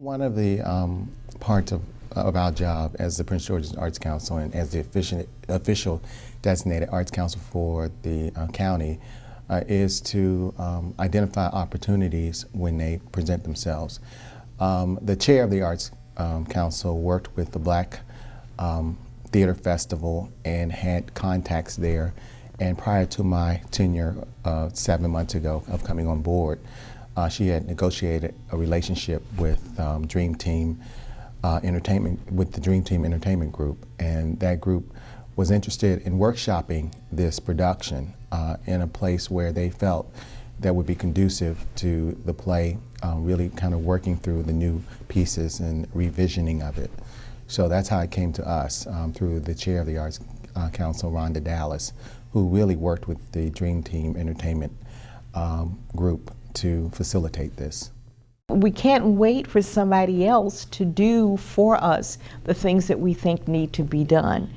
One of the parts of our job as the Prince George's Arts Council and as the official designated arts council for the county is to identify opportunities when they present themselves. The chair of the Arts Council worked with the Black Theater Festival and had contacts there. And prior to my tenure 7 months ago of coming on board, she had negotiated a relationship with Dream Team Entertainment, with the Dream Team Entertainment Group, and that group was interested in workshopping this production in a place where they felt that would be conducive to the play, really kind of working through the new pieces and revisioning of it. So that's how it came to us through the chair of the Arts Council, Rhonda Dallas, who really worked with the Dream Team Entertainment Group to facilitate this. We can't wait for somebody else to do for us the things that we think need to be done.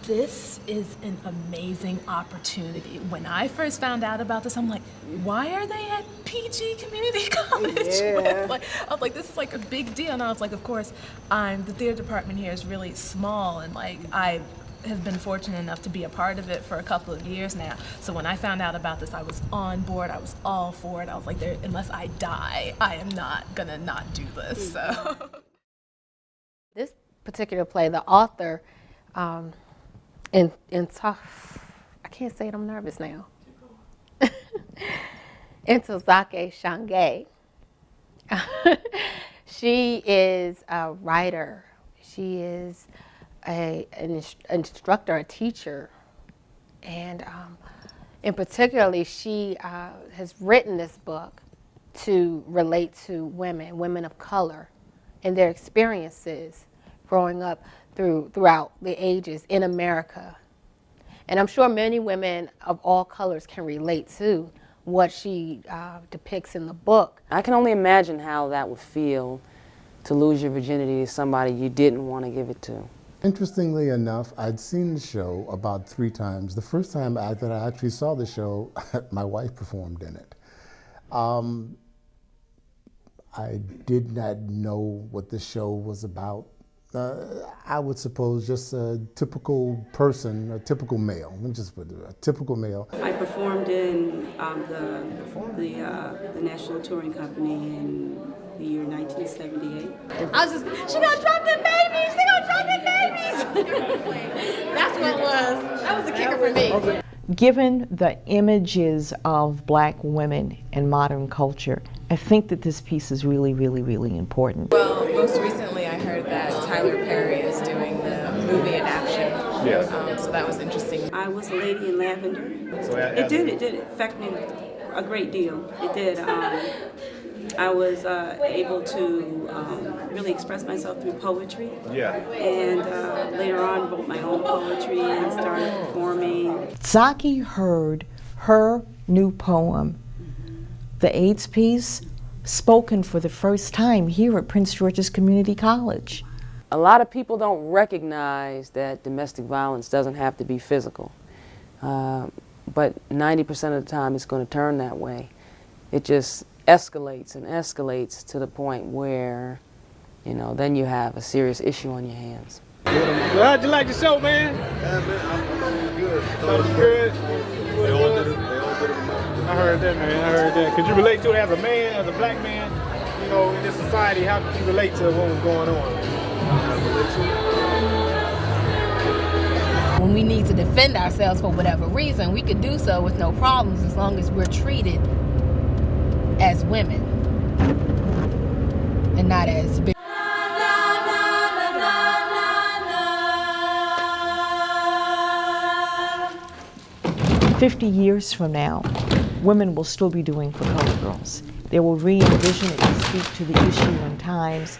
This is an amazing opportunity. When I first found out about this, I'm like, why are they at PG Community College? Yeah. I was like, this is like a big deal. And I was like, of course, the theater department here is really small, and like I have been fortunate enough to be a part of it for a couple of years now. So when I found out about this, I was on board. I was all for it. I was like, unless I die, I am not gonna not do this. So this particular play, the author, I can't say it, I'm nervous now. Ntozake Shange. She is a writer. She is an instructor, a teacher, and particularly she has written this book to relate to women of color, and their experiences growing up throughout the ages in America. And I'm sure many women of all colors can relate to what she depicts in the book. I can only imagine how that would feel to lose your virginity to somebody you didn't want to give it to. Interestingly enough, I'd seen the show about 3 times. The first time that I actually saw the show, my wife performed in it. I did not know what the show was about. I would suppose just a typical person, a typical male. Let me just put it, a typical male. I performed in the National Touring Company in the year 1978. I was just, she gonna drop them babies, she gonna drop them babies. That's what it was. That was a kicker for me. Given the images of Black women in modern culture, I think that this piece is really, really, really important. Well, most recently I heard that Tyler Perry is doing the movie adaptation. Yes. So that was interesting. I was a lady in lavender. So it did affect me a great deal. It did. I was able to really express myself through poetry. Yeah. And later on wrote my own poetry and started performing. Zaki heard her new poem, the AIDS piece, spoken for the first time here at Prince George's Community College. A lot of people don't recognize that domestic violence doesn't have to be physical. But 90% of the time it's going to turn that way. It just escalates and escalates to the point where, you know, then you have a serious issue on your hands. Well, how'd you like the show, man? Yeah, man, I'm good. That was good? They all did it. I heard that, man. I heard that. Could you relate to it as a man, as a Black man? You know, in this society, how could you relate to what was going on? When we need to defend ourselves for whatever reason, we could do so with no problems as long as we're treated as women and not as big. 50 years from now, women will still be doing for colored girls. They will re-envision it to speak to the issue and times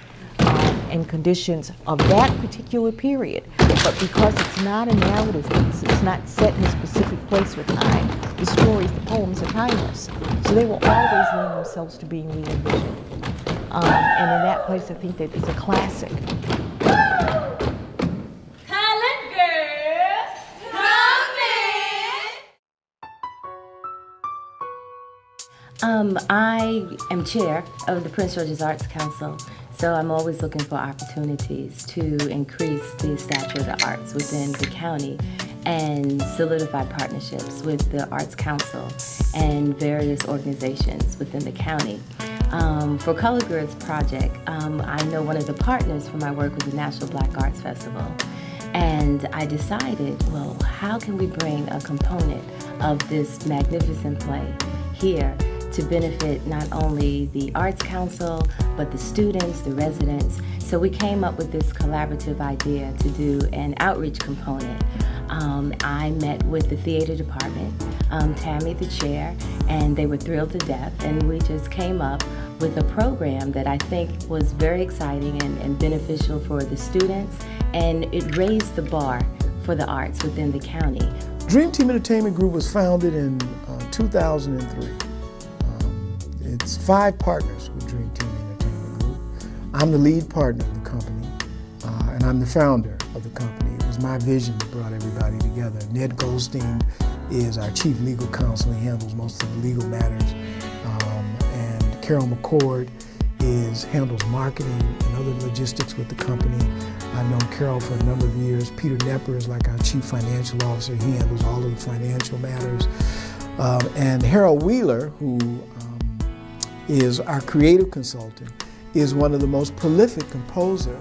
and conditions of that particular period. But because it's not a narrative piece, it's not set in a specific place or time, the stories, the poems are timeless. So they will always lend themselves to being re-envisioned. And in that place, I think that it's a classic. I am chair of the Prince George's Arts Council, so I'm always looking for opportunities to increase the stature of the arts within the county and solidify partnerships with the Arts Council and various organizations within the county. For Color Girls Project, I know one of the partners for my work was the National Black Arts Festival. And I decided, well, how can we bring a component of this magnificent play here to benefit not only the Arts Council, but the students, the residents. So we came up with this collaborative idea to do an outreach component. I met with the theater department, Tammy the chair, and they were thrilled to death. And we just came up with a program that I think was very exciting and beneficial for the students, and it raised the bar for the arts within the county. Dream Team Entertainment Group was founded in 2003. It's 5 partners with Dream Team Entertainment Group. I'm the lead partner of the company, and I'm the founder of the company. It was my vision that brought everybody together. Ned Goldstein is our chief legal counsel. He handles most of the legal matters. And Carol McCord handles marketing and other logistics with the company. I've known Carol for a number of years. Peter Nepper is like our chief financial officer. He handles all of the financial matters. And Harold Wheeler, who is our creative consultant, is one of the most prolific composer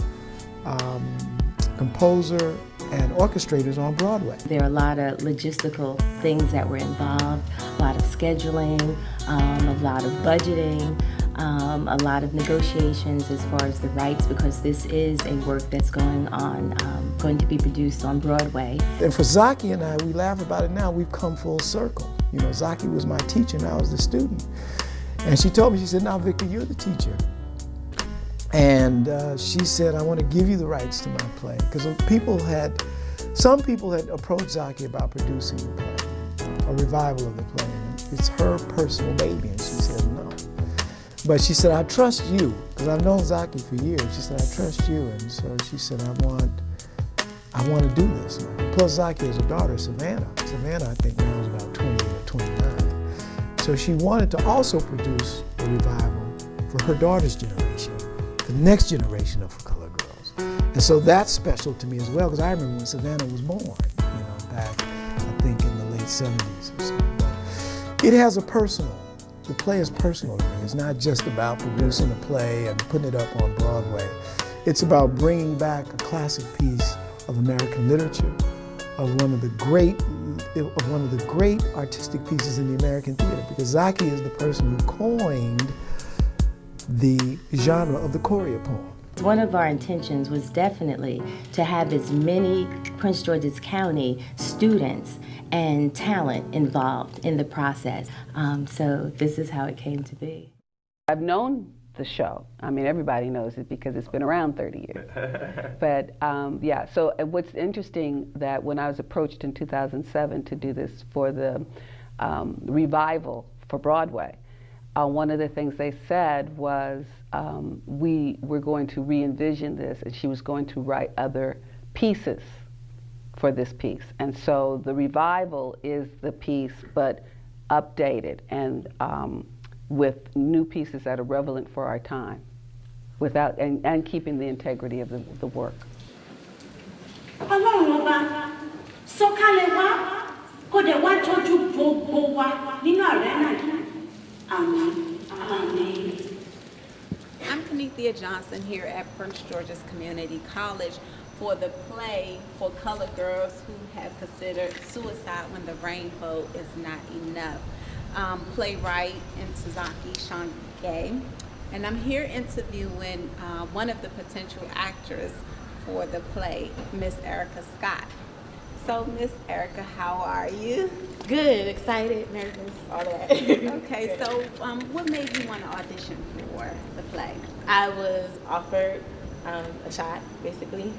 and orchestrators on Broadway. There are a lot of logistical things that were involved, a lot of scheduling, a lot of budgeting, a lot of negotiations as far as the rights, because this is a work that's going to be produced on Broadway. And for Zaki and I, we laugh about it now, we've come full circle. You know, Zaki was my teacher and I was the student. And she told me, she said, now Victor, you're the teacher. And she said, I want to give you the rights to my play. Because some people had approached Zaki about producing the play, a revival of the play. And it's her personal baby, and she said no. But she said, I trust you, because I've known Zaki for years. She said, I trust you. And so she said, I want to do this now. Plus Zaki has a daughter, Savannah. Savannah, I think now is about 28 or 29. So she wanted to also produce a revival for her daughter's generation, the next generation of Color Girls. And so that's special to me as well, because I remember when Savannah was born, back, I think, in the late 70s or so. But it has the play is personal to me. It's not just about producing a play and putting it up on Broadway. It's about bringing back a classic piece of American literature, of one of the great artistic pieces in the American theater, because Zaki is the person who coined the genre of the choreo poem. One of our intentions was definitely to have as many Prince George's County students and talent involved in the process. So this is how it came to be. I've known the show. I mean, everybody knows it because it's been around 30 years. But yeah, so what's interesting that when I was approached in 2007 to do this for the revival for Broadway, one of the things they said was we were going to re-envision this, and she was going to write other pieces for this piece. And so the revival is the piece, but updated and with new pieces that are relevant for our time, without and keeping the integrity of the work. I'm Kenethia Johnson here at Prince George's Community College for the play for Color Girls who have considered suicide when the rainbow is not enough. Playwright Ntozake Shange, and I'm here interviewing one of the potential actors for the play, Miss Erica Scott. So, Miss Erica, how are you? Good, excited, nervous, all that. Okay, so what made you want to audition for the play? I was offered a shot, basically.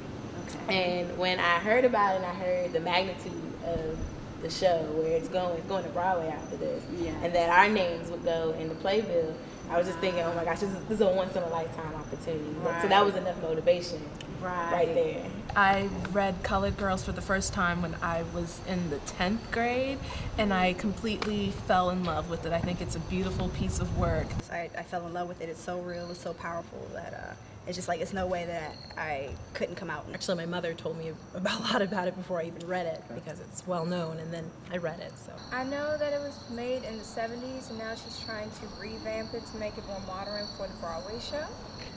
Okay. And when I heard about it and I heard the magnitude of the show, where it's going to Broadway after this, and that our names would go in the playbill. I was just thinking, oh my gosh, this is a once-in-a-lifetime opportunity. Right. So that was enough motivation right there. I read Colored Girls for the first time when I was in the 10th grade, and I completely fell in love with it. I think it's a beautiful piece of work. I fell in love with it. It's so real, it's so powerful that it's just like, it's no way that I couldn't come out. Actually, my mother told me a lot about it before I even read it, because it's well known, and then I read it. So I know that it was made in the 70s, and now she's trying to revamp it to make it more modern for the Broadway show.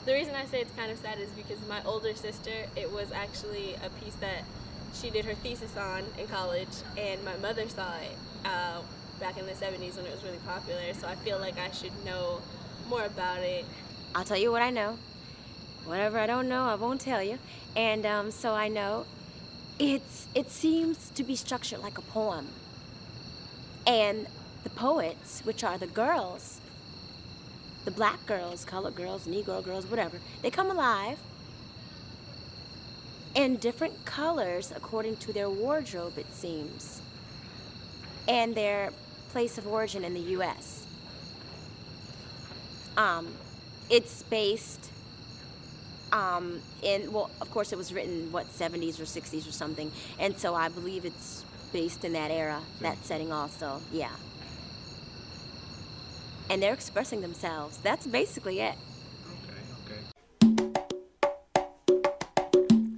The reason I say it's kind of sad is because my older sister, it was actually a piece that she did her thesis on in college, and my mother saw it back in the 70s when it was really popular, so I feel like I should know more about it. I'll tell you what I know. Whatever I don't know, I won't tell you. And so I know it seems to be structured like a poem. And the poets, which are the girls, the black girls, colored girls, Negro girls, whatever, they come alive in different colors according to their wardrobe, it seems, and their place of origin in the U.S. It's based well, of course it was written, 70s or 60s or something, and so I believe it's based in that era, that setting also, yeah. And they're expressing themselves. That's basically it.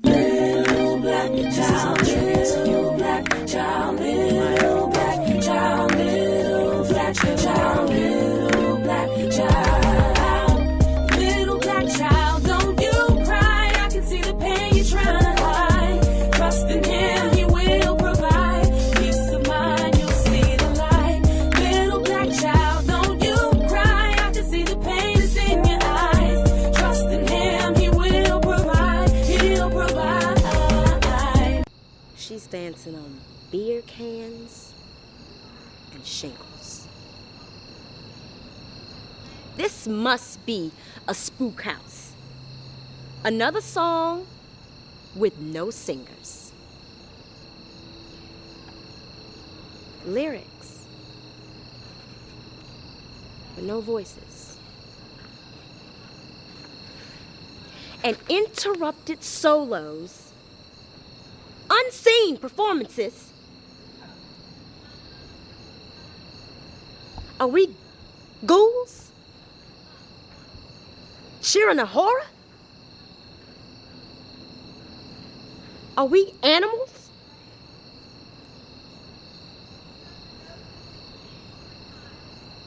Little black child, little black child, little black child, little black child, little black child, little black child, don't you cry. I can see the pain you're trying to hide. Trust in Him, He will provide peace of mind. You'll see the light. Little black child, don't you cry. I can see the pain is in your eyes. Trust in Him, He will provide. He'll provide. She's dancing on beer cans and shingles. This must be a spook house. Another song with no singers. Lyrics, but no voices. And interrupted solos, unseen performances. Are we ghouls? Cheering a horror? Are we animals?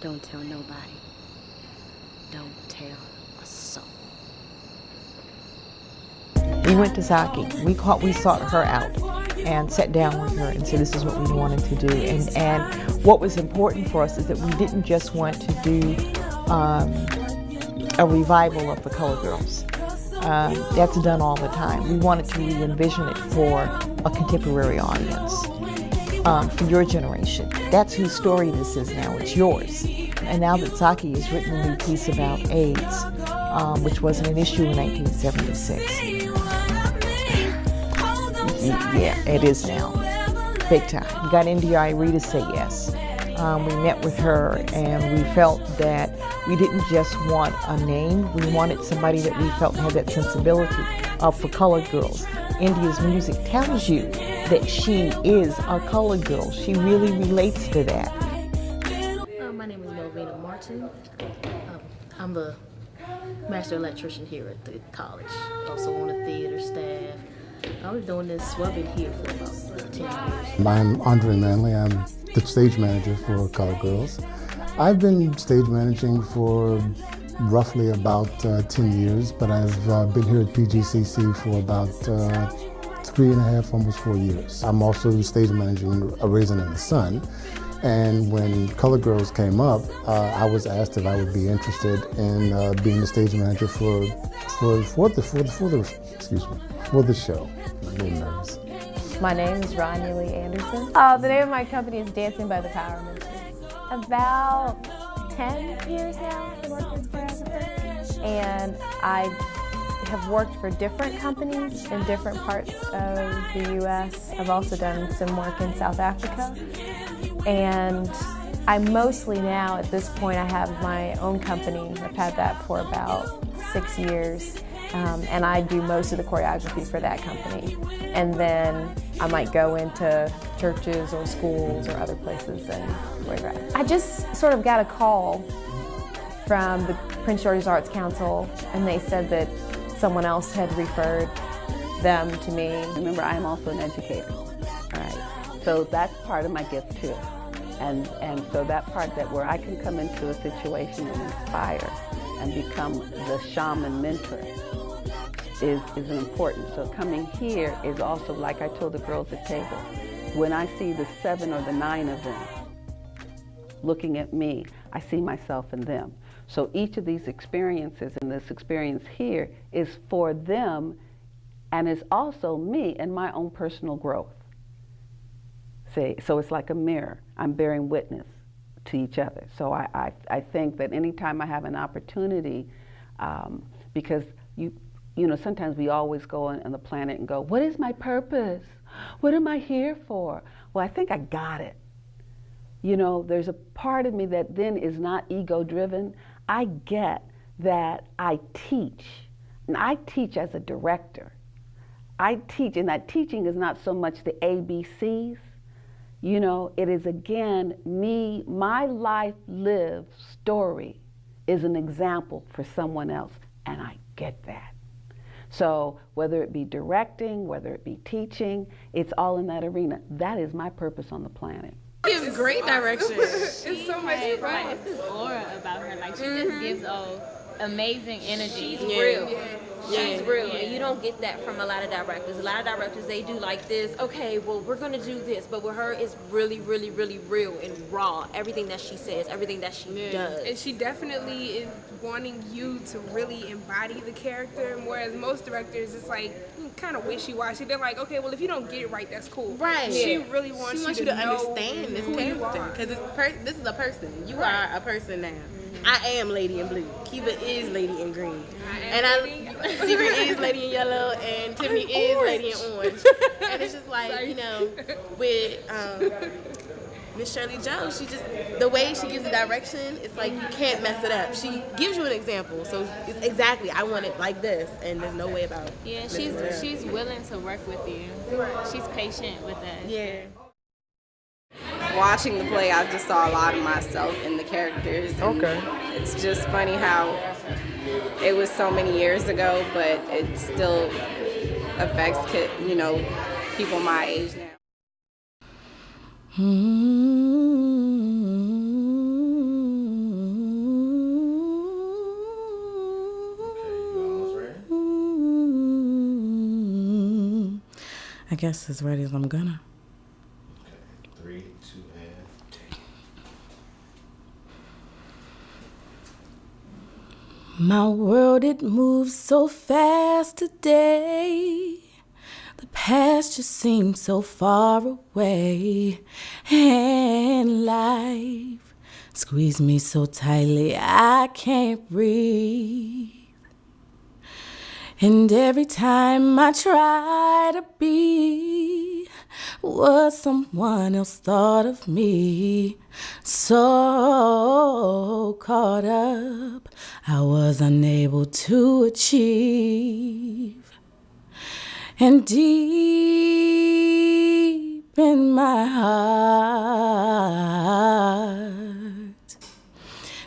Don't tell nobody. Don't tell a soul. We went to Zaki. We sought her out and sat down with her and said this is what we wanted to do. And what was important for us is that we didn't just want to do a revival of the Colored Girls. That's done all the time. We wanted to re-envision it for a contemporary audience, for your generation. That's whose story this is now. It's yours. And now that Zaki has written a new piece about AIDS, which wasn't an issue in 1976. Yeah, it is now. Big time. We got Indie to say yes. We met with her and we felt that we didn't just want a name, we wanted somebody that we felt had that sensibility for colored girls. India's music tells you that she is a colored girl. She really relates to that. My name is Melvina Martin. I'm the master electrician here at the college, also on the theater staff. I've been doing this, I've been here for about 10 years. I'm Andre Manley. I'm the stage manager for Colored Girls. I've been stage managing for roughly about 10 years, but I've been here at PGCC for about 3.5, almost 4 years. I'm also stage managing A Raisin in the Sun, and when Colored Girls came up, I was asked if I would be interested in being the stage manager for the show. I'm a little nervous. My name is Ronnie Lee Anderson. The name of my company is Dancing by the Power Ministry. About 10 years now I've been working as a choreographer, and I have worked for different companies in different parts of the U.S. I've also done some work in South Africa. And I mostly now, at this point, I have my own company. I've had that for about 6 years. And I do most of the choreography for that company. And then I might go into churches or schools or other places and choreograph. I just sort of got a call from the Prince George's Arts Council, and they said that someone else had referred them to me. Remember, I am also an educator, all right? So that's part of my gift too. And so that part that where I can come into a situation and inspire and become the shaman mentor is important. So coming here is also, like I told the girls at table, when I see the 7 or the 9 of them looking at me, I see myself in them. So each of these experiences, and this experience here, is for them, and is also me and my own personal growth. See, so it's like a mirror. I'm bearing witness to each other. So I think that anytime I have an opportunity, because you know, sometimes we always go on the planet and go, what is my purpose? What am I here for? Well, I think I got it. You know, there's a part of me that then is not ego-driven. I get that I teach, and I teach as a director. I teach, and that teaching is not so much the ABCs. You know, it is again me, my life lived story is an example for someone else, and I get that. So whether it be directing, whether it be teaching, it's all in that arena. That is my purpose on the planet. Gives great direction. It's so much fun. Like, it's this aura about her. Like, she just gives amazing energy. She's real. She's real, and you don't get that from a lot of directors. A lot of directors, they do like this, okay, well, we're going to do this, but with her, it's really, really, really real and raw. Everything that she says, everything that she does. And she definitely is wanting you to really embody the character, whereas most directors, it's like kind of wishy-washy. They're like, okay, well, if you don't get it right, that's cool. Right. She really wants you to understand this character, because this is a person. You are a person now. I am Lady in Blue. Kiva is Lady in Green. Secret is Lady in Yellow, and Tiffany is Lady in Orange. And it's just like, you know, with Miss Shirley Jones, she just, the way she gives the direction, it's like you can't mess it up. She gives you an example, so it's exactly, I want it like this, and there's no way about it. Yeah, she's willing to work with you. She's patient with us. Yeah. Watching the play, I just saw a lot of myself in the characters. Okay. It's just funny how it was so many years ago, but it still affects, you know, people my age now. I guess as ready as I'm gonna. 3, 2, and take. My world, it moves so fast today. The past just seems so far away. And life squeezed me so tightly I can't breathe. And every time I try to be what someone else thought of me, so caught up I was unable to achieve. And deep in my heart,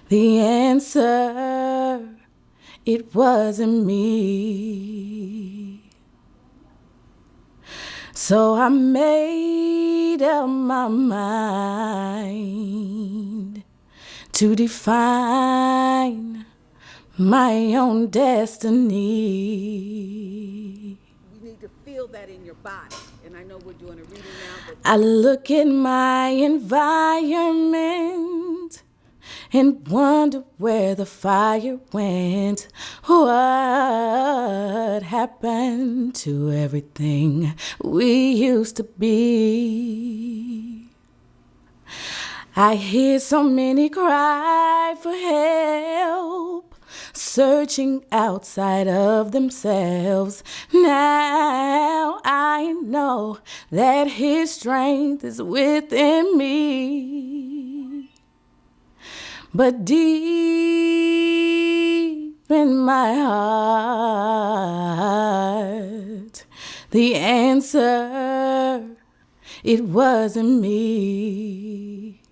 the answer, it wasn't me. So I made up my mind to define my own destiny. We need to feel that in your body. And I know we're doing a reading now, but I look at my environment and wonder where the fire went. What happened to everything we used to be? I hear so many cry for help, searching outside of themselves. Now I know that his strength is within me. But deep in my heart, the answer, it wasn't me.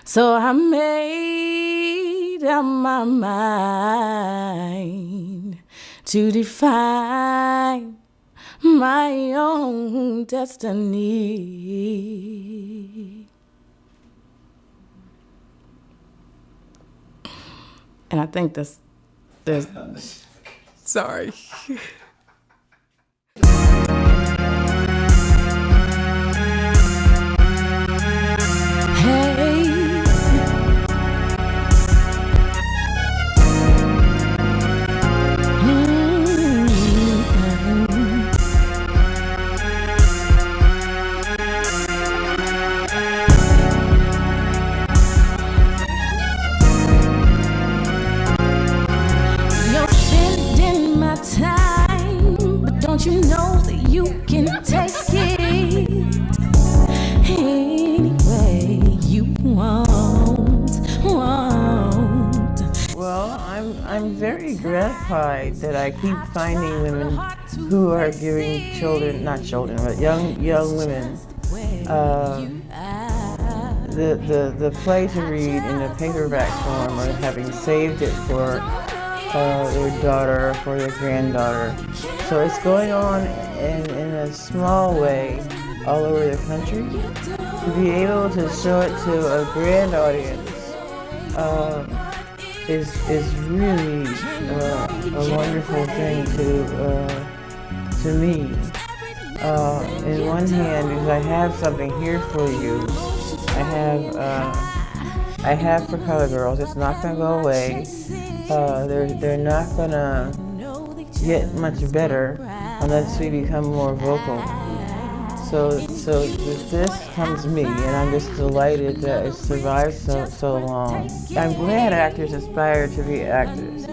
So I made up my mind to define my own destiny. And I think there's sorry. You're spending my time, but don't you know that you can take it any way you want. Well, I'm very gratified that I keep finding women who are giving children, not children, but young women, the play to read in a paperback form, or having saved it for their daughter, for their granddaughter. So it's going on in a small way all over the country. To be able to show it to a grand audience is really a wonderful thing to me. In one hand, because I have something here for you. I have for Color Girls. It's not going to go away. They're not going to get much better unless we become more vocal. So this comes me, and I'm just delighted that it survived so long. I'm glad actors aspire to be actors,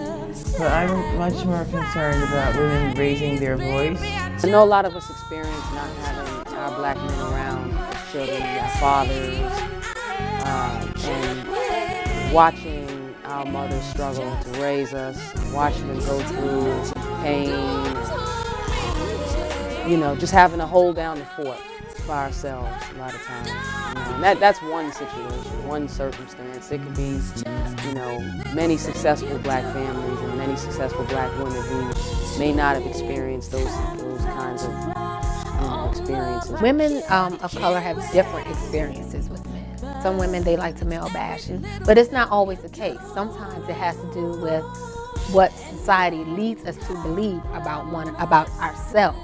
but I'm much more concerned about women raising their voice. I know a lot of us experience not having our black men around as children, our fathers, and watching our mothers struggle to raise us, watching them go through pain, just having to hold down the fort by ourselves a lot of times. And that's one situation, one circumstance. It could be, many successful black families and many successful black women who may not have experienced those kinds of experiences. Women of color have different experiences with men. Some women, they like to male bash, but it's not always the case. Sometimes it has to do with what society leads us to believe about ourselves.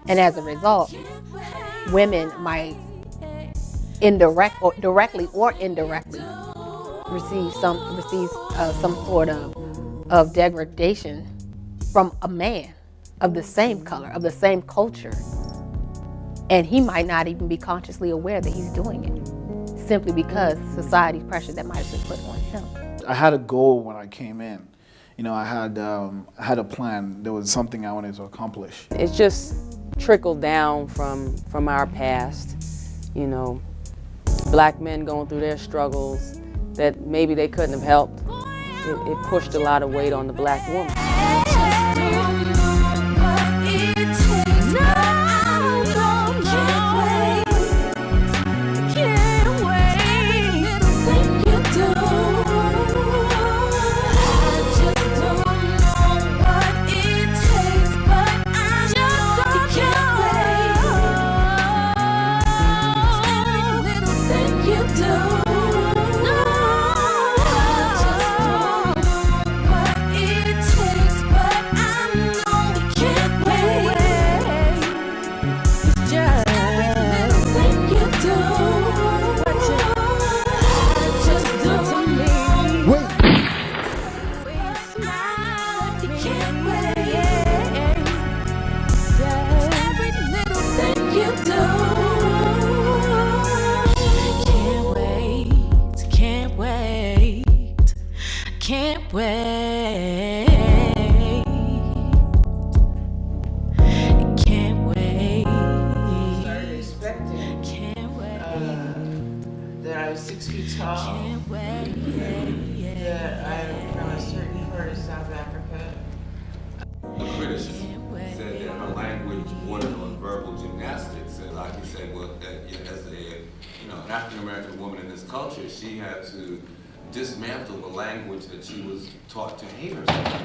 And as a result, women might directly or indirectly receive some sort of degradation from a man of the same color, of the same culture. And he might not even be consciously aware that he's doing it, simply because society's pressure that might have been put on him. I had a goal when I came in. I had a plan. There was something I wanted to accomplish. It's just trickled down from our past, black men going through their struggles that maybe they couldn't have helped. It pushed a lot of weight on the black woman. Can't wait. that I'm from a certain part of South Africa. The critic said that her language bordered on verbal gymnastics, and like you said, well, as an African American woman in this culture, she had to dismantle the language that she was taught to hate herself.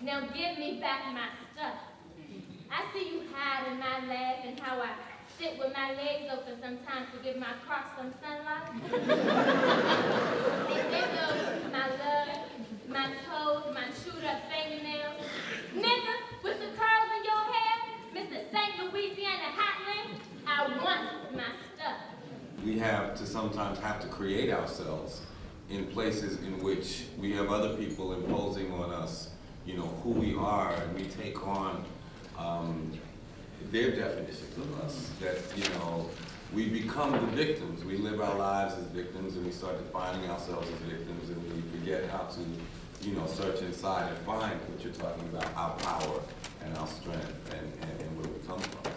Now give me back my stuff. I see you hiding my laugh and how I sit with my legs open sometimes to give my crotch some sunlight. And there goes my love, my toes, my chewed up fingernails. Nigga, with the curls in your hair, Mr. St. Louisiana Hotland, I want my stuff. We have to sometimes have to create ourselves in places in which we have other people imposing on us, who we are, and we take on their definitions of us, that, we become the victims. We live our lives as victims, and we start defining ourselves as victims, and we forget how to, search inside and find what you're talking about, our power and our strength and where we come from.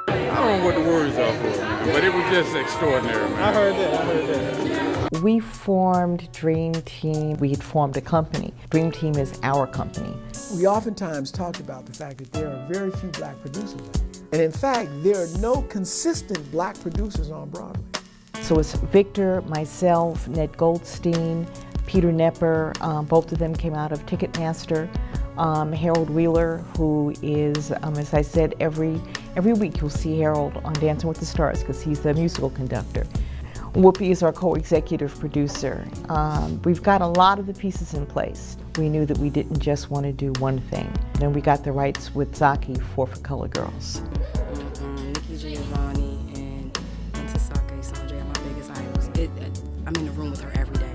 I don't know what the words are for, but it was just extraordinary, man. I heard that. We formed Dream Team. We had formed a company. Dream Team is our company. We oftentimes talked about the fact that there are very few black producers. And in fact, there are no consistent black producers on Broadway. So it's Victor, myself, Ned Goldstein, Peter Nepper, both of them came out of Ticketmaster. Harold Wheeler, who is, as I said, every week you'll see Harold on Dancing with the Stars because he's the musical conductor. Whoopi is our co-executive producer. We've got a lot of the pieces in place. We knew that we didn't just want to do one thing. Then we got the rights with Zaki for Color Girls. Nikki Giovanni and Ntozake Shange are my biggest idols. I'm in the room with her every day.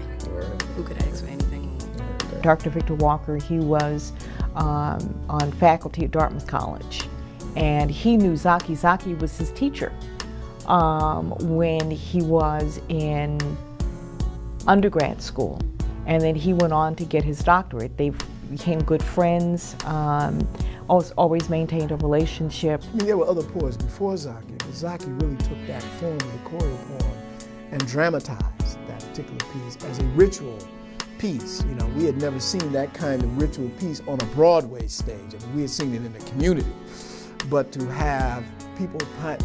Who could ask for anything more? Dr. Victor Walker, he was on faculty at Dartmouth College, and he knew Zaki. Zaki was his teacher when he was in undergrad school, and then he went on to get his doctorate. They became good friends, always maintained a relationship. I mean, there were other poets before Zaki, but Zaki really took that form of the choreo poem and dramatized that particular piece as a ritual piece. We had never seen that kind of ritual piece on a Broadway stage. I mean, we had seen it in the community. But to have people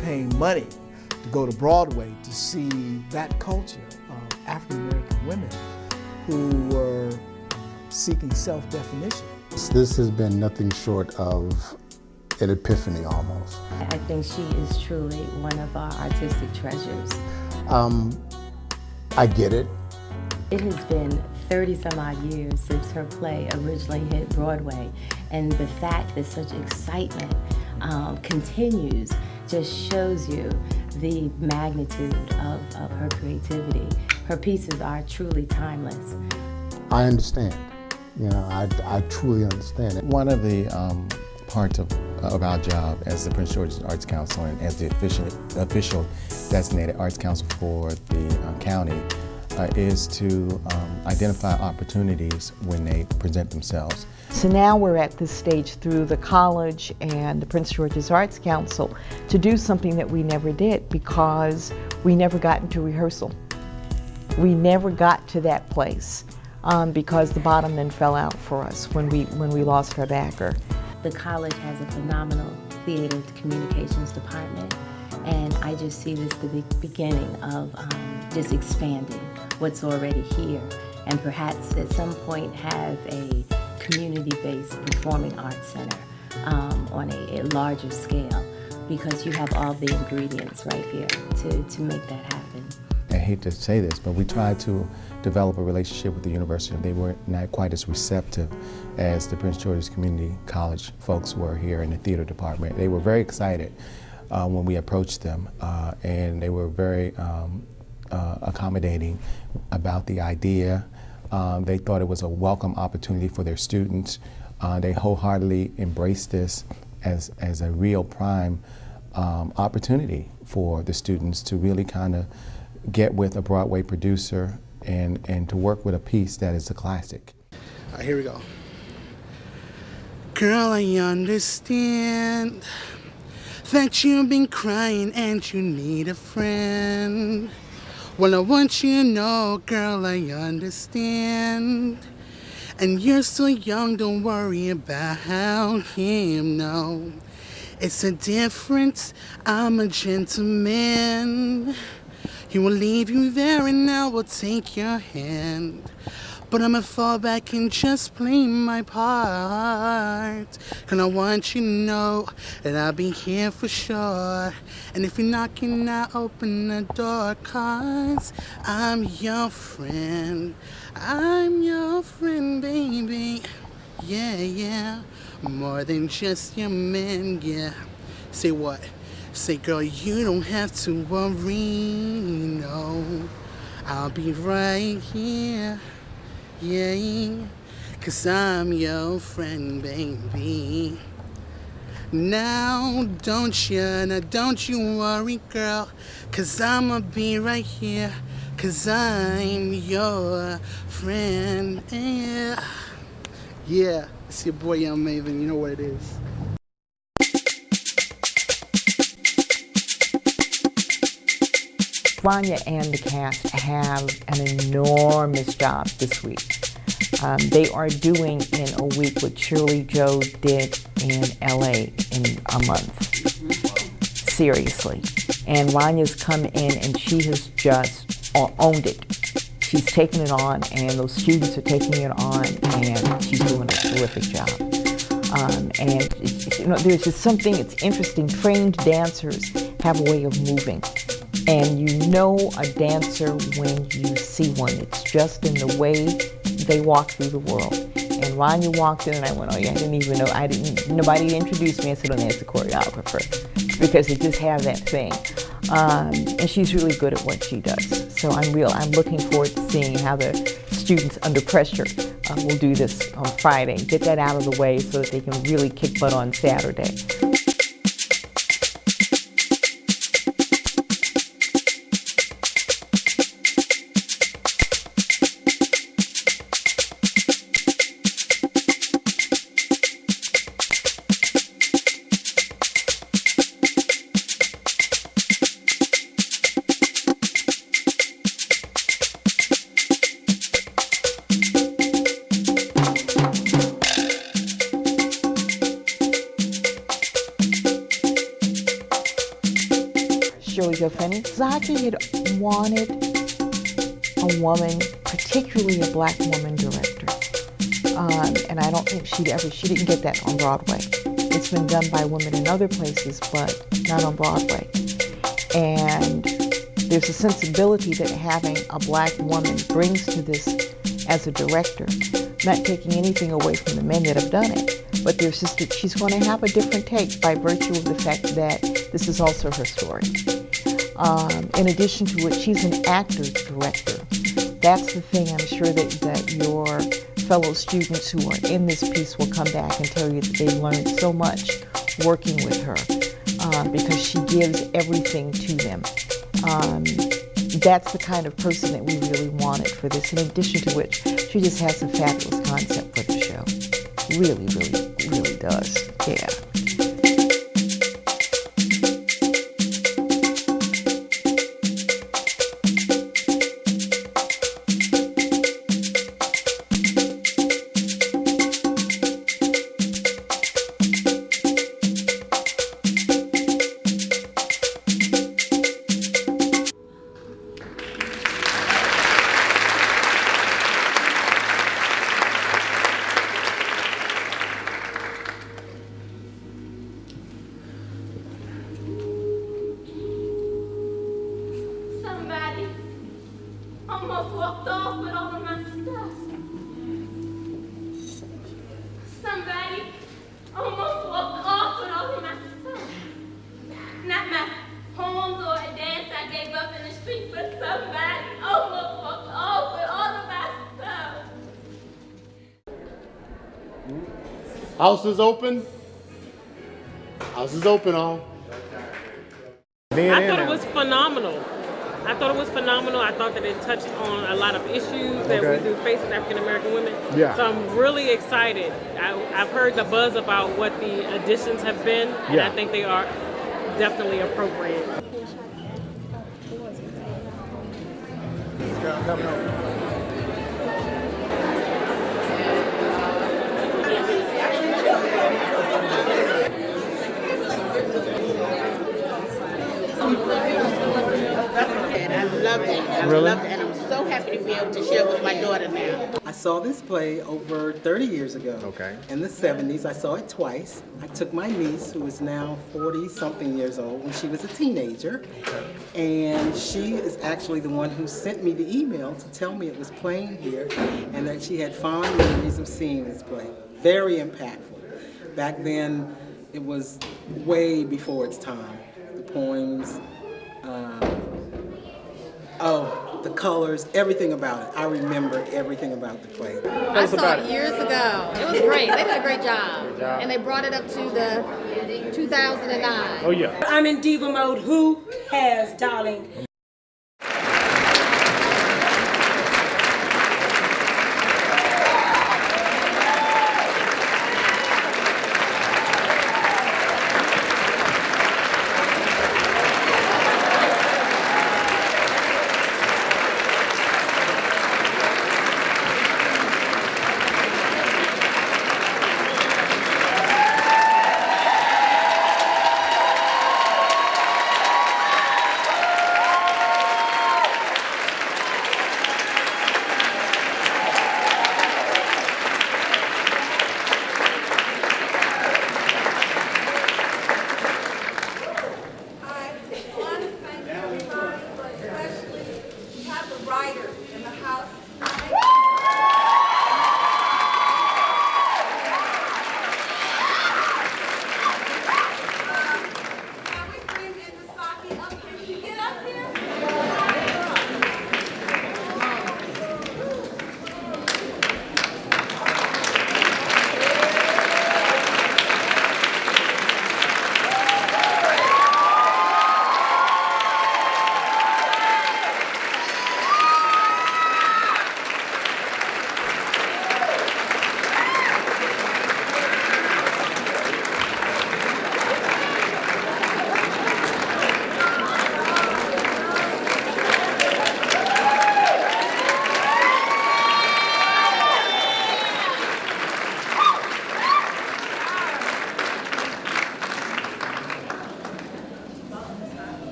paying money to go to Broadway to see that culture of African-American women who were seeking self-definition. This has been nothing short of an epiphany almost. I think she is truly one of our artistic treasures. I get it. It has been 30 some odd years since her play originally hit Broadway, and the fact that such excitement continues just shows you the magnitude of her creativity. Her pieces are truly timeless. I understand. I truly understand it. One of the parts of our job as the Prince George's Arts Council and as the official designated Arts Council for the county is to identify opportunities when they present themselves. So now we're at this stage through the college and the Prince George's Arts Council to do something that we never did because we never got into rehearsal. We never got to that place because the bottom then fell out for us when we lost our backer. The college has a phenomenal theater communications department, and I just see this the beginning of just expanding what's already here, and perhaps at some point have a community-based performing arts center on a larger scale, because you have all the ingredients right here to make that happen. I hate to say this, but we tried to develop a relationship with the university. They were not quite as receptive as the Prince George's Community College folks were here in the theater department. They were very excited when we approached them, and they were very accommodating about the idea. They thought it was a welcome opportunity for their students. They wholeheartedly embraced this as a real prime opportunity for the students to really kind of get with a Broadway producer and to work with a piece that is a classic. All right, here we go. Girl, I understand that you've been crying and you need a friend. Well, I want you to know, girl, I understand. And you're so young, don't worry about him, no. It's a difference, I'm a gentleman. He will leave you there and I will take your hand. But I'ma fall back and just play my part. Cause I want you to know that I'll be here for sure. And if you're knocking, I'll open the door. Cause I'm your friend. I'm your friend, baby. Yeah, yeah. More than just your man, yeah. Say what? Say, girl, you don't have to worry, no. I'll be right here. Yeah, cause I'm your friend, baby. Now, don't you worry, girl, cause I'ma be right here, cause I'm your friend. Yeah, yeah, it's your boy, Young Maven, you know what it is. Vanya and the cast have an enormous job this week. They are doing in a week what Shirley Joe did in LA in a month. Seriously. And Vanya's come in and she has just owned it. She's taken it on and those students are taking it on and she's doing a terrific job. And you know, there's just something, it's interesting, trained dancers have a way of moving. And you know a dancer when you see one. It's just in the way they walk through the world. And Vanya walked in and I went, oh yeah, I didn't even know, nobody introduced me. I said, oh, that's the choreographer. Because they just have that thing. And she's really good at what she does. So I'm looking forward to seeing how the students under pressure will do this on Friday. Get that out of the way so that they can really kick butt on Saturday. Ntozake had wanted a woman, particularly a black woman director. And I don't think she didn't get that on Broadway. It's been done by women in other places, but not on Broadway. And there's a sensibility that having a black woman brings to this as a director, not taking anything away from the men that have done it, but there's just that she's going to have a different take by virtue of the fact that this is also her story. In addition to which, she's an actor's director. That's the thing I'm sure that your fellow students who are in this piece will come back and tell you that they learned so much working with her because she gives everything to them. That's the kind of person that we really wanted for this, in addition to which she just has a fabulous concept for the show. Really, really, really does. Yeah. almost walked off with all of my stuff. Somebody almost walked off with all of my stuff. Not my poems or a dance I gave up in the street, but somebody almost walked off with all of my stuff. House is open. House is open, all. I thought it was phenomenal. I thought that it touched on a lot of issues that we do face as African American women. Yeah. So I'm really excited. I've heard the buzz about what the additions have been, and I think they are definitely appropriate. Coming over. I love it. I Really? love it, and I'm so happy to be able to share with my daughter now. I saw this play over 30 years ago. Okay. In the 70s, I saw it twice. I took my niece, who is now 40-something years old, when she was a teenager, and she is actually the one who sent me the email to tell me it was playing here and that she had fond memories of seeing this play. Very impactful. Back then, it was way before its time. The poems, the colors, everything about it. I remember everything about the play. I saw it years ago. It was great. They did a great job. And they brought it up to the 2009. Oh, yeah. I'm in diva mode. Who has Darling?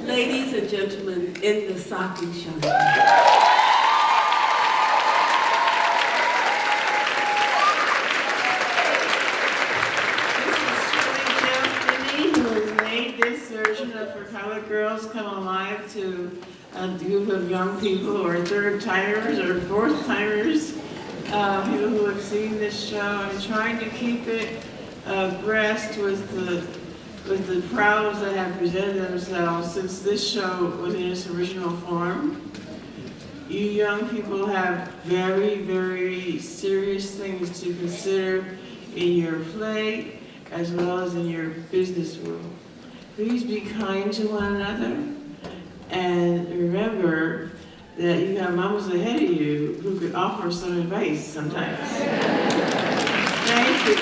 Ladies and gentlemen, Ntozake Shange. This version of For Colored Girls come alive to a group of young people who are third-timers or fourth-timers, people who have seen this show. I'm trying to keep it abreast with the crowds that have presented themselves since this show was in its original form. You young people have very, very serious things to consider in your play as well as in your business world. Please be kind to one another, and remember that you have mamas ahead of you who could offer some advice sometimes. Thank you.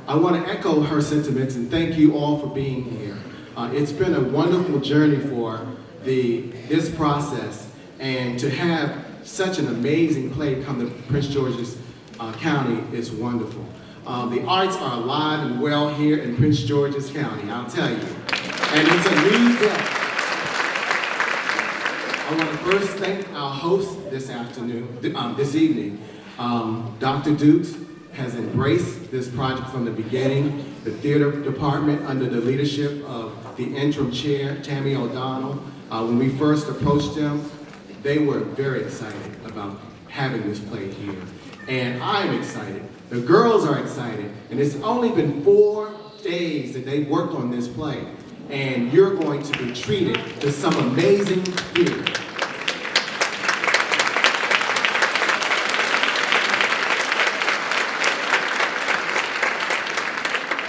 I want to echo her sentiments and thank you all for being here. It's been a wonderful journey for this process, and to have such an amazing play come to Prince George's County is wonderful. The arts are alive and well here in Prince George's County, I'll tell you. And it's a new day. I want to first thank our host this evening. Dr. Dukes has embraced this project from the beginning. The theater department, under the leadership of the interim chair, Tammy O'Donnell, when we first approached them, they were very excited about having this play here. And I'm excited. The girls are excited. And it's only been 4 days that they've worked on this play. And you're going to be treated to some amazing theater.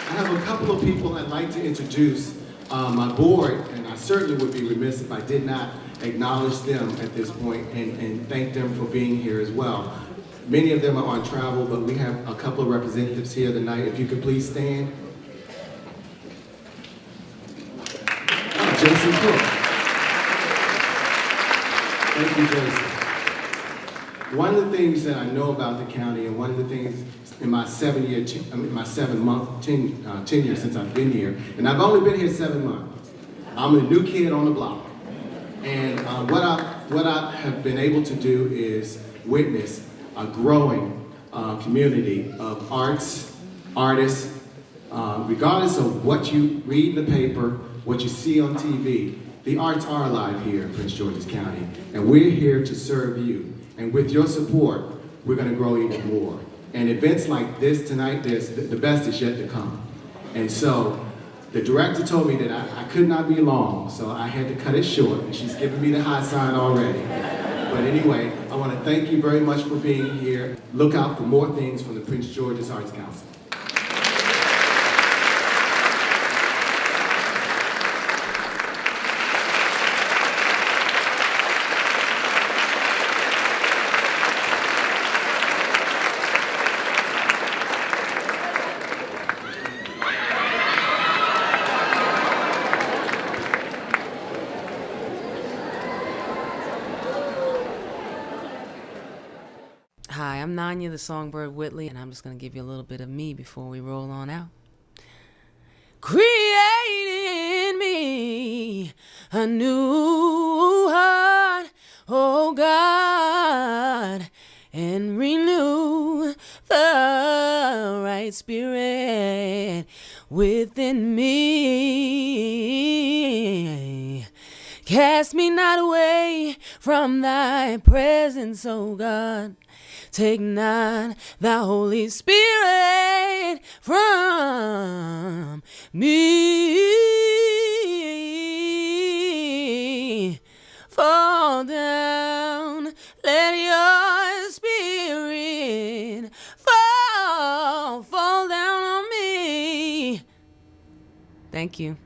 I have a couple of people I'd like to introduce my board, and I certainly would be remiss if I did not acknowledge them at this point and thank them for being here as well. Many of them are on travel, but we have a couple of representatives here tonight. If you could please stand. Jason Cook. Thank you, Jason. One of the things that I know about the county, and one of the things in my 7-month tenure since I've been here, and I've only been here 7 months. I'm a new kid on the block. And what I have been able to do is witness a growing community of artists, regardless of what you read in the paper, what you see on TV, the arts are alive here in Prince George's County, and we're here to serve you. And with your support, we're going to grow even more. And events like this tonight, the best is yet to come. And so, the director told me that I could not be long, so I had to cut it short, and she's giving me the high sign already. But anyway, I want to thank you very much for being here. Look out for more things from the Prince George's Arts Council. Hi, I'm Nanya, the Songbird Whitley, and I'm just going to give you a little bit of me before we roll on out. Create in me a new heart, oh God, and renew the right spirit within me. Cast me not away from thy presence, oh God. Take not thy Holy Spirit from me. Fall down, let your spirit fall down on me. Thank you.